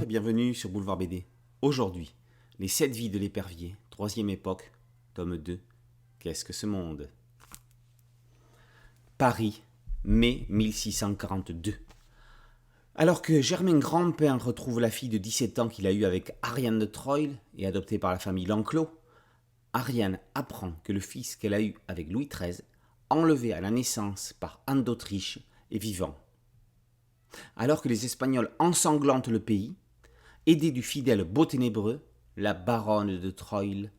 bienvenue sur Boulevard BD. Aujourd'hui, les 7 vies de l'épervier, 3e époque, tome 2. Qu'est-ce que ce monde ? Paris, mai 1642. Alors que Germain Grandpin retrouve la fille de 17 ans qu'il a eue avec Ariane de Troyes et adoptée par la famille Lanclos, Ariane apprend que le fils qu'elle a eu avec Louis XIII, enlevé à la naissance par Anne d'Autriche, est vivant. Alors que les Espagnols ensanglantent le pays, aidée du fidèle Beauténébreux, la baronne de Troyes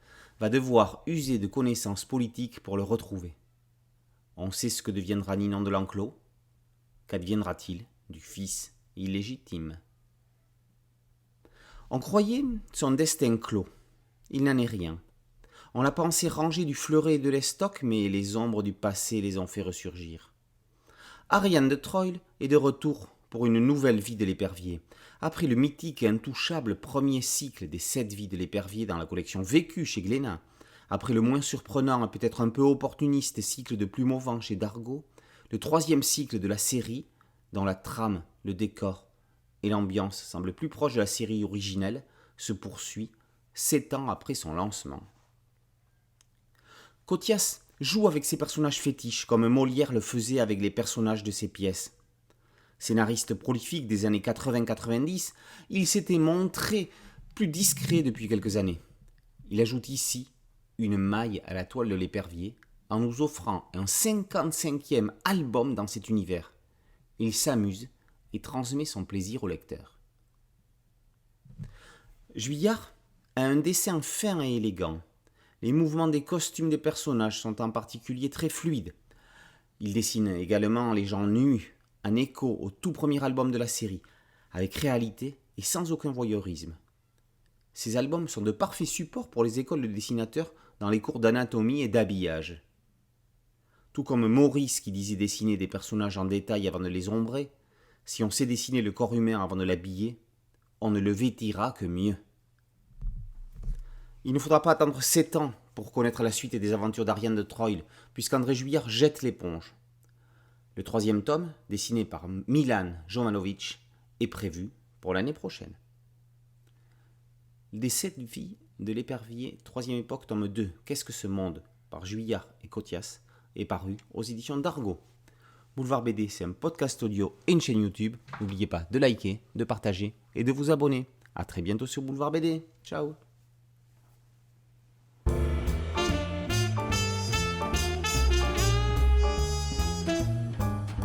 va devoir user de connaissances politiques pour le retrouver. On sait ce que deviendra Ninon de Lanclos. Qu'adviendra-t-il du fils illégitime ? On croyait son destin clos. Il n'en est rien. On l'a pensé rangé du fleuret et de l'estoc, mais les ombres du passé les ont fait ressurgir. Ariane de Troyes est de retour pour une nouvelle vie de l'épervier. Après le mythique et intouchable premier cycle des 7 vies de l'épervier dans la collection Vécu chez Glénat, après le moins surprenant et peut-être un peu opportuniste cycle de Plumauvent chez Dargaud, le 3e cycle de la série, dont la trame, le décor et l'ambiance semblent plus proches de la série originelle, se poursuit 7 ans après son lancement. Cotias joue avec ses personnages fétiches comme Molière le faisait avec les personnages de ses pièces. Scénariste prolifique des années 80-90, il s'était montré plus discret depuis quelques années. Il ajoute ici une maille à la toile de l'épervier en nous offrant un 55e album dans cet univers. Il s'amuse et transmet son plaisir au lecteur. Juillard a un dessin fin et élégant. Les mouvements des costumes des personnages sont en particulier très fluides. Il dessine également les gens nus, en écho au tout premier album de la série, avec réalité et sans aucun voyeurisme. Ces albums sont de parfaits supports pour les écoles de dessinateurs dans les cours d'anatomie et d'habillage. Tout comme Maurice qui disait dessiner des personnages en détail avant de les ombrer, si on sait dessiner le corps humain avant de l'habiller, on ne le vêtira que mieux. Il ne faudra pas attendre 7 ans pour connaître la suite des aventures d'Ariane de Troyes, puisqu'André Juillard jette l'éponge. Le 3e tome, dessiné par Milan Jovanovic, est prévu pour l'année prochaine. Des 7 vies de l'épervier, 3e époque, tome 2, Qu'est-ce que ce monde, par Juillard et Cotias, est paru aux éditions d'Argaud. Boulevard BD, c'est un podcast audio et une chaîne YouTube. N'oubliez pas de liker, de partager et de vous abonner. A très bientôt sur Boulevard BD. Ciao.